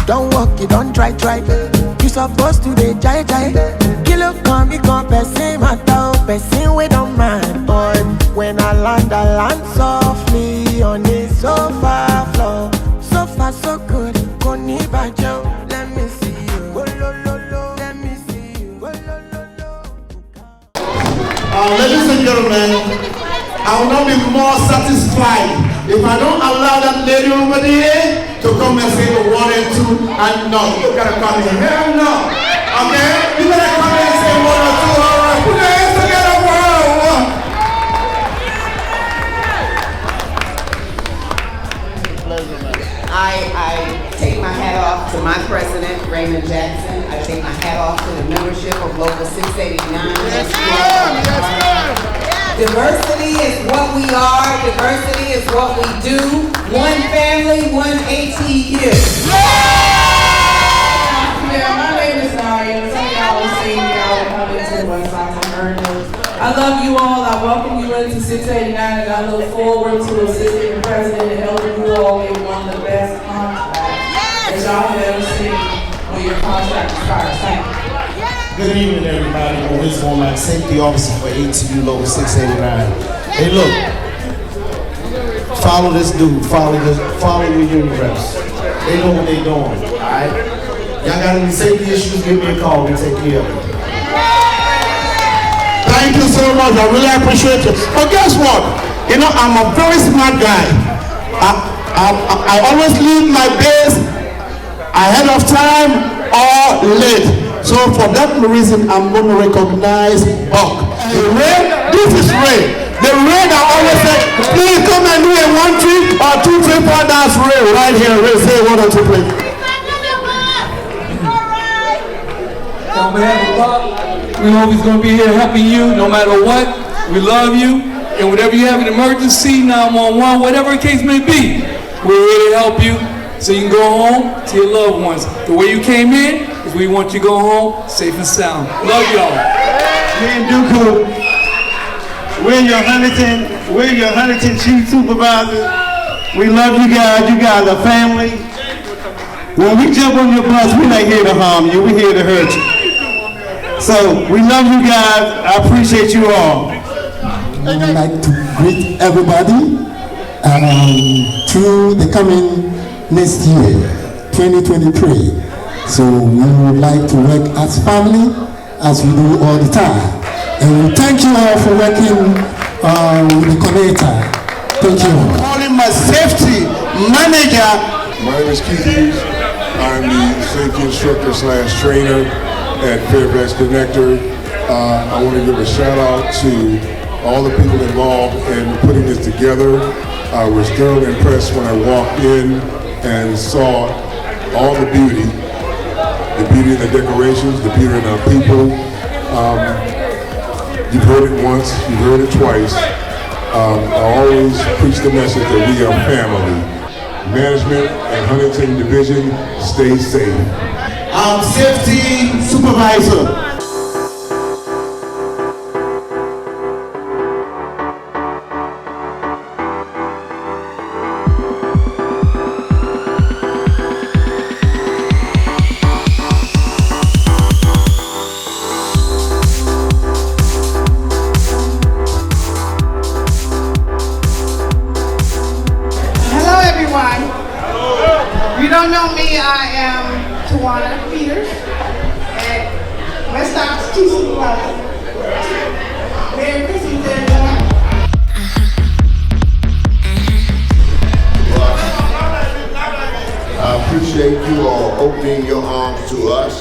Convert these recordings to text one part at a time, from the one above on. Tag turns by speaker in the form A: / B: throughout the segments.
A: don't walk, you don't try. You supposed to be jai. Kilo come, me come, person matter, person we don't mind. But when I land softly on the sofa floor. So far so good, Koni Bajo. Let me see you. Let me see you.
B: Ladies and gentlemen, I will not be more satisfied if I don't allow that lady over there to come and say the 1 and 2 and no. You gotta come in here, no. Okay? You gotta come in and say 1 or 2. All right? Put your hands together for her.
C: I take my hat off to my president, Raymond Jackson. I take my hat off to the membership of Local 689. Diversity is what we are. Diversity is what we do. One family, one ATU.
D: Yeah, my name is Nadia. Some of y'all will see me out in Huntington, West Side Earnings. I love you all. I welcome you into 689, and I look forward to assisting the president and helping you all get one of the best contracts that y'all have ever seen when your contract expires. Thank you.
B: Good evening, everybody. On this one, my safety officer for ATU Local 689. Hey, look. Follow this dude. Follow your union reps. They know what they're doing. All right. Y'all got any safety issues? Give me a call. We take care of it. Thank you so much. I really appreciate it. But guess what? You know, I'm a very smart guy. I always leave my base ahead of time or late. So for that reason, I'm going to recognize Buck. This is Ray. The Ray that always said, please come and do a 1 3 or 2 3 4. That's Ray right here. Ray, say 1 or 2 please.
E: On behalf of Buck, we know he's going to be here helping you no matter what. We love you. And whatever you have an emergency, 911, whatever the case may be, we're here to help you so you can go home to your loved ones. The way you came in is we want you to go home safe and sound. Love y'all.
F: Me and Dooku, we're your Huntington Chief Supervisor. We love you guys. You guys are family. When we jump on your bus, we're not here to harm you. We're here to hurt you. So we love you guys. I appreciate you all.
G: I would like to greet everybody through the coming next year, 2023. So we would like to work as family, as we do all the time. And we thank you all for working with the connector. Thank you.
B: I'm calling my safety manager.
H: My name is Keith. I'm the safety instructor / trainer at Fairfax Connector. I want to give a shout out to all the people involved in putting this together. I was thoroughly impressed when I walked in and saw all the beauty in the decorations, the beauty in our people. You've heard it once, you've heard it twice. I always preach the message that we are family. Management and Huntington Division, stay safe.
B: Safety supervisor.
D: You don't know me, I am Tawana Peters at West Ops Chief Supervisor. Merry Christmas, everyone.
I: I appreciate you all opening your arms to us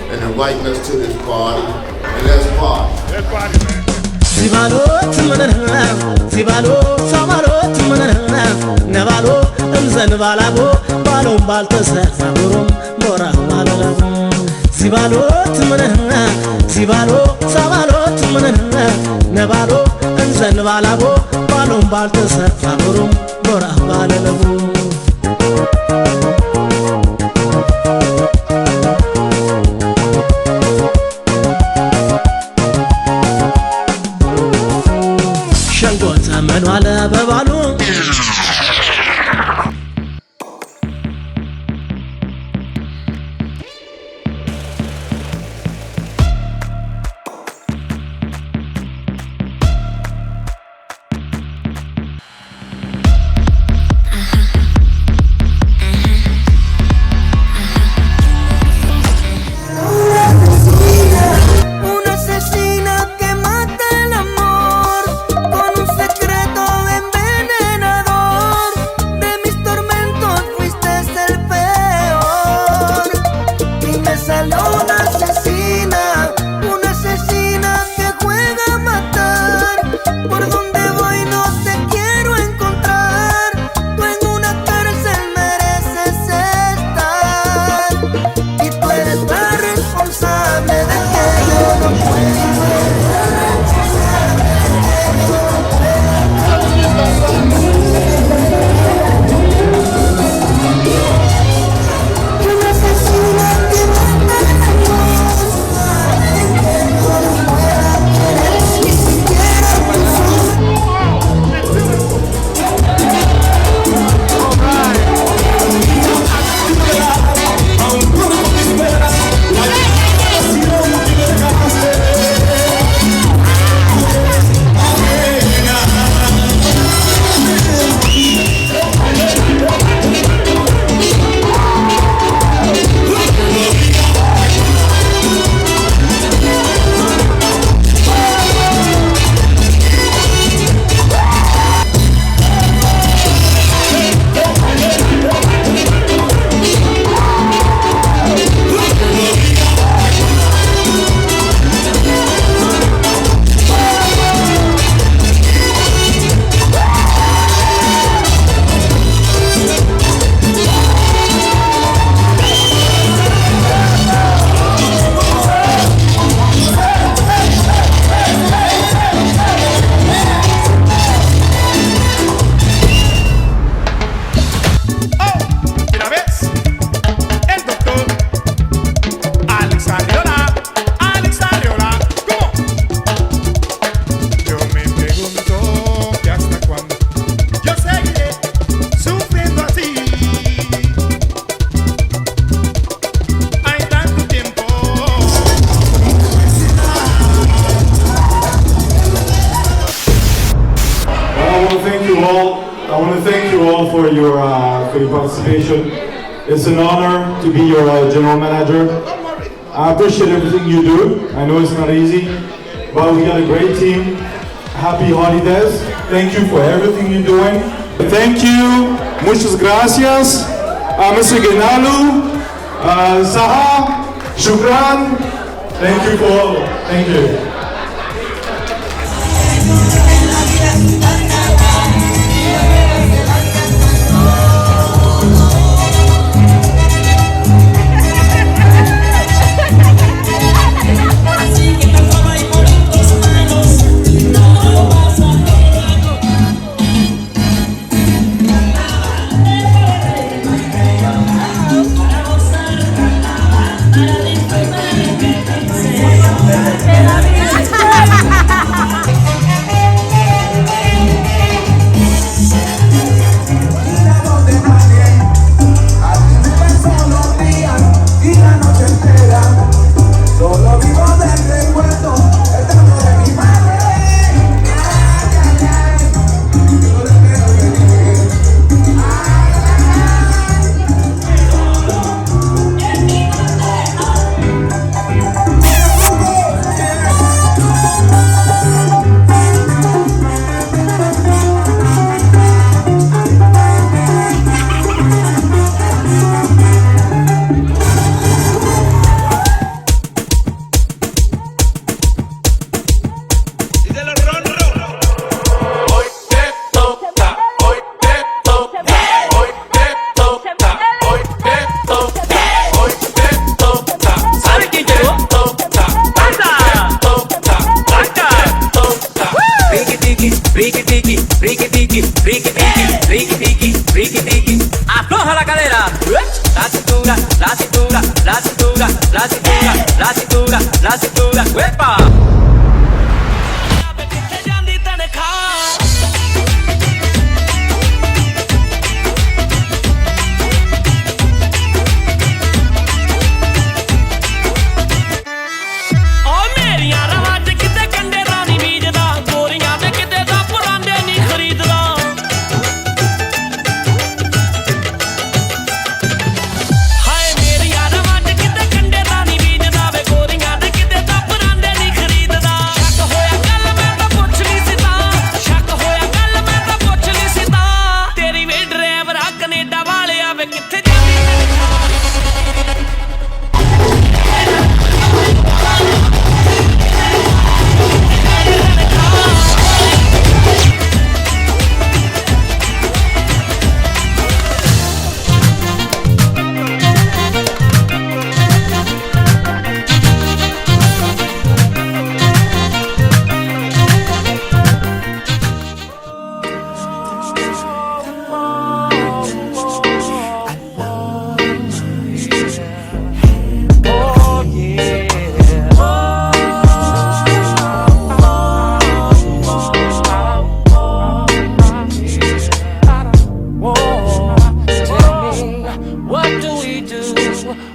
I: and inviting us to this party. And let's party. Let's party, man.
A: Zibalot manana, zibalot samalot manana, navalo emzenvalabo, balon baltasa, saburum bora balala. Zibalot manana, zibalo samalot manana, navalo emzenvalabo, balon baltasa, saburum bora balala.
J: your participation. It's an honor to be your general manager. I appreciate everything you do. I know it's not easy, but we got a great team. Happy holidays. Thank you for everything you're doing. Thank you. Muchas gracias. Mr. Genalu, Zaha, Shukran. Thank you for all. Thank you.
K: Afloja la cadera, la cintura, la cintura, la cintura, la cintura, la cintura, la cintura, ¡huepa!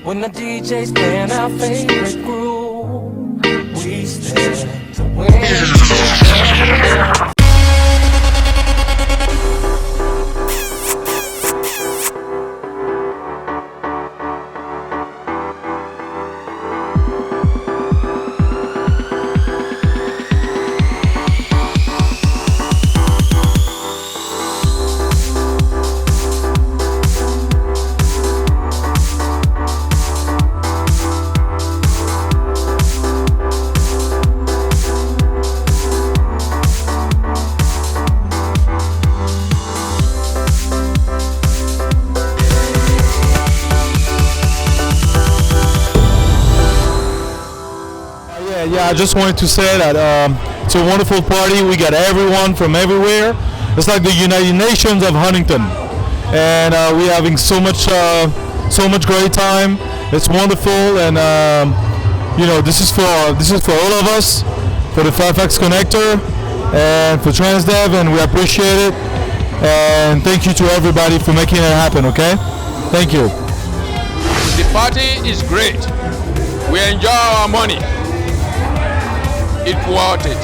L: When the DJ's playing our favorite groove, we stand to win.
M: Yeah, I just wanted to say that it's a wonderful party. We got everyone from everywhere. It's like the United Nations of Huntington, and we're having so much great time. It's wonderful, and you know, this is for all of us, for the Fairfax Connector, and for Transdev, and we appreciate it. And thank you to everybody for making it happen. Okay, thank you.
N: The party is great. We enjoy our money. It's worth it.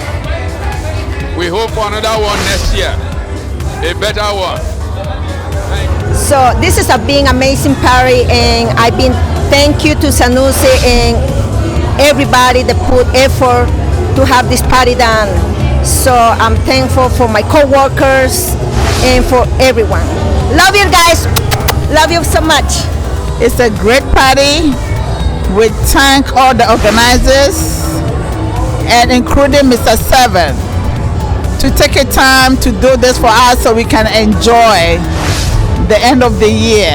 N: We hope for another one next year, a better one. Thank you.
O: So this is a being amazing party, and I've been thank you to Sanusi and everybody that put effort to have this party done. So I'm thankful for my co-workers and for everyone. Love you guys. Love you so much.
P: It's a great party. We thank all the organizers and including Mr. Seven to take a time to do this for us so we can enjoy the end of the year.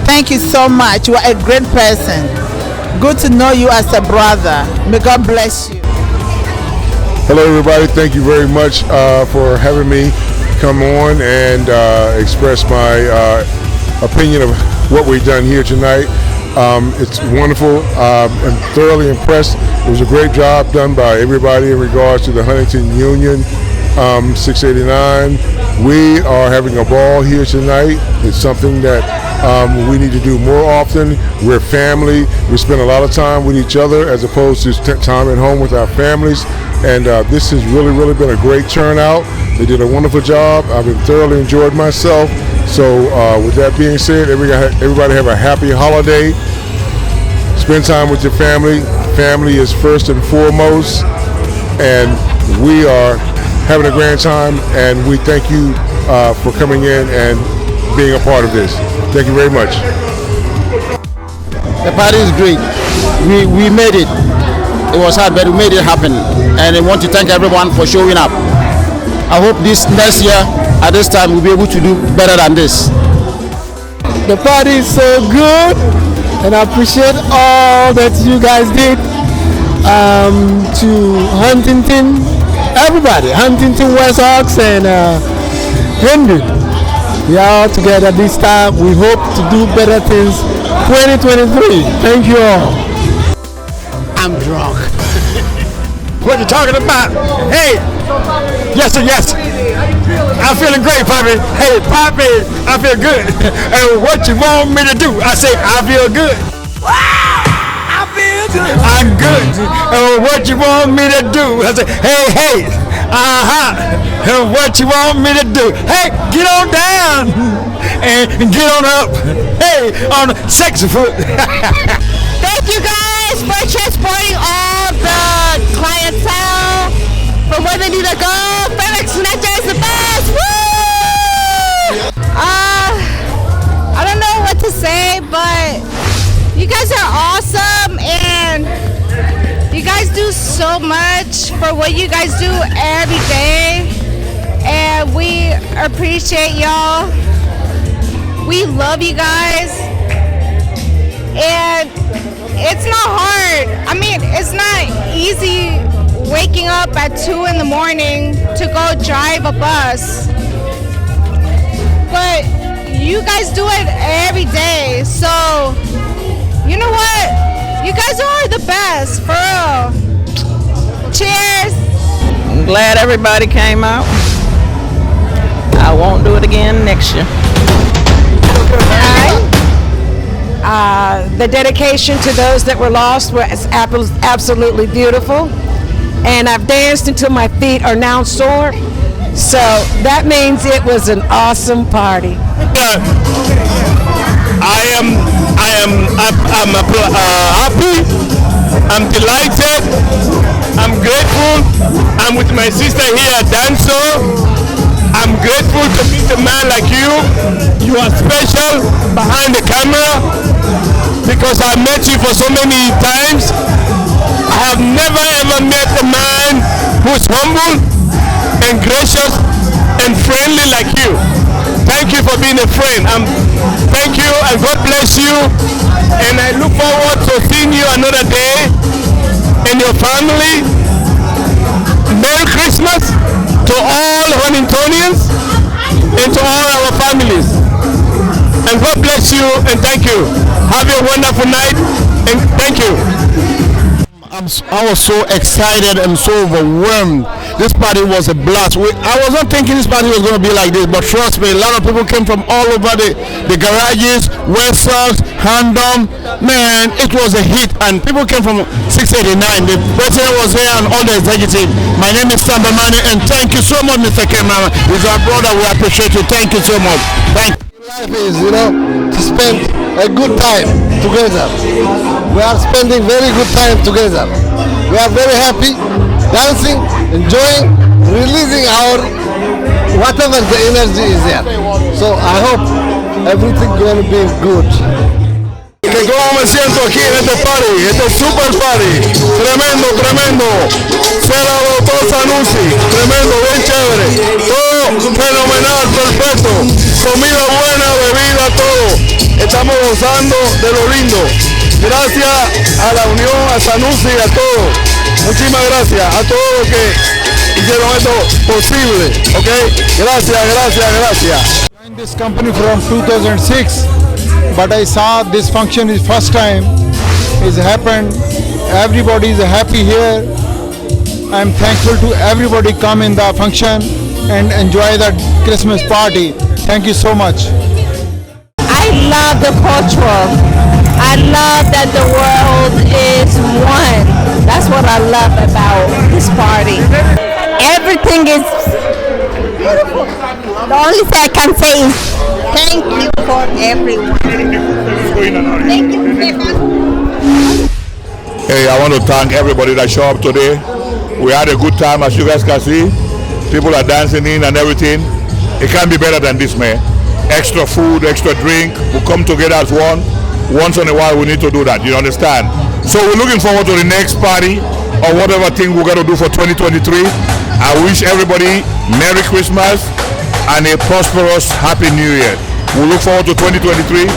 P: Thank you so much. You are a great person. Good to know you as a brother. May God bless you.
H: Hello, everybody. Thank you very much for having me come on and express my opinion of what we've done here tonight. It's wonderful. I'm thoroughly impressed. It was a great job done by everybody in regards to the Huntington Union 689. We are having a ball here tonight. It's something that we need to do more often. We're family. We spend a lot of time with each other as opposed to time at home with our families. And this has really been a great turnout. They did a wonderful job. I've been thoroughly enjoyed myself. So with that being said, everybody have a happy holiday. Spend time with your family. Family is first and foremost. And we are having a grand time, and we thank you for coming in and being a part of this. Thank you very much.
Q: The party is great. We made it. It was hard, but we made it happen. And I want to thank everyone for showing up. I hope this next year, at this time, we'll be able to do better than this.
R: The party is so good, and I appreciate all that you guys did to Huntington, everybody, Huntington, West Hawks, and Henry. We are all together this time. We hope to do better things 2023. Thank you all.
S: I'm drunk. What you talking about? Hey, yes or yes? I'm feeling great, Poppy. Hey, Poppy, I feel good. And what you want me to do? I say I feel good. I feel good. I'm good. And what you want me to do? I say, hey, and what you want me to do? Hey, get on down and get on up. Hey, on the sexy foot.
T: Thank you guys for transporting all the clientele from where they need to go. Fairfax Connector is the best. Woo! I don't know what to say, but you guys are awesome, and you guys do so much for what you guys do every day, and we appreciate y'all. We love you guys, and it's not hard. I mean, it's not easy waking up at 2 in the morning to go drive a bus, but you guys do it every day. So, you know what? You guys are the best, for real. Cheers.
P: I'm glad everybody came out. I won't do it again next year.
U: The dedication to those that were lost was absolutely beautiful. And I've danced until my feet are now sore. So that means it was an awesome party.
S: I'm happy. I'm delighted. I'm grateful. I'm with my sister here, Danso. I'm grateful to meet a man like you. You are special behind the camera because I've met you for so many times. I have never ever met a man who's humble and gracious and friendly like you. Thank you for being a friend. Thank you and God bless you. And I look forward to seeing you another day and your family. Merry Christmas to all Huntingtonians and to all our families. And God bless you and thank you. Have a wonderful night and thank you.
Q: I was so excited and so overwhelmed. This party was a blast. I wasn't thinking this party was going to be like this, but trust me, a lot of people came from all over the garages, West Sox, Handom. Man, it was a hit, and people came from 689. The president was here and all the executive. My name is Sambamani, and thank you so much, Mr. Kemama. He's our brother. We appreciate you. Thank you so much. Thank you.
R: Life is, to spend a good time together. We are spending very good time together. We are very happy, dancing, enjoying, releasing our whatever the energy is there. So I hope everything going to be good.
C: Que como me siento aquí en este party, este super party, tremendo, tremendo. Ser la doctor Sanusi, tremendo, bien chévere, todo fenomenal, perfecto, comida buena, bebida, todo. Estamos gozando de lo lindo. Gracias a la unión, a Sanusi, a todos. Muchísimas gracias a todos los que hicieron esto posible, ¿ok? Gracias, gracias, gracias.
V: I joined this company from 2006. But I saw this function is first time. It's happened. Everybody is happy here. I'm thankful to everybody come in the function and enjoy the Christmas party. Thank you so much.
T: I love the cultural. I love that the world is one. That's what I love about this party. Everything is beautiful. The only thing I can say is thank you for everyone. Thank you.
C: Hey, I want to thank everybody that showed up today. We had a good time, as you guys can see. People are dancing in and everything. It can't be better than this, man. Extra food, extra drink. We come together as one. Once in a while, we need to do that. You understand? So we're looking forward to the next party or whatever thing we're going to do for 2023. I wish everybody Merry Christmas and a prosperous Happy New Year. We look forward to 2023.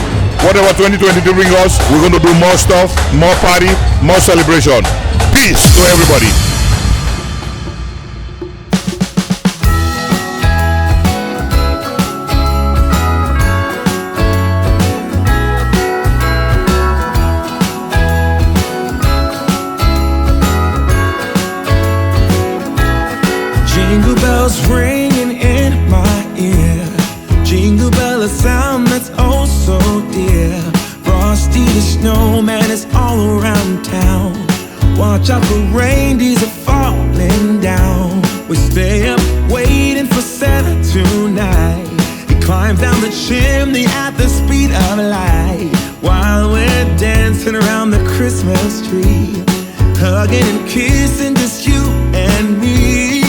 C: Whatever 2023 brings us, we're going to do more stuff, more party, more celebration. Peace to everybody.
L: Jingle bells ringing in my ear. Jingle bell, a sound that's oh so dear. Frosty the snowman is all around town. Watch out for reindeers are falling down. We stay up waiting for Santa tonight. He climbs down the chimney at the speed of light, while we're dancing around the Christmas tree, hugging and kissing just you and me.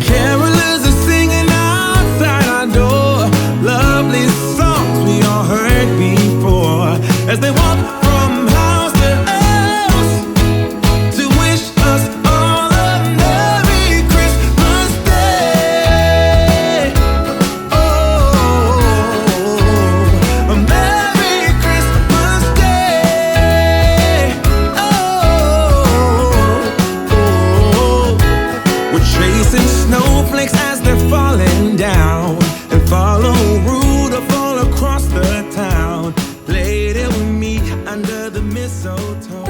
L: Carolers are singing outside our door, lovely songs we all heard before, as they walk from house to house to wish us all a Merry Christmas Day. Oh, a Merry Christmas Day. Oh, we're chasing snowflakes as they're falling down, and follow Rudolph all across the town. Later we meet under the mistletoe.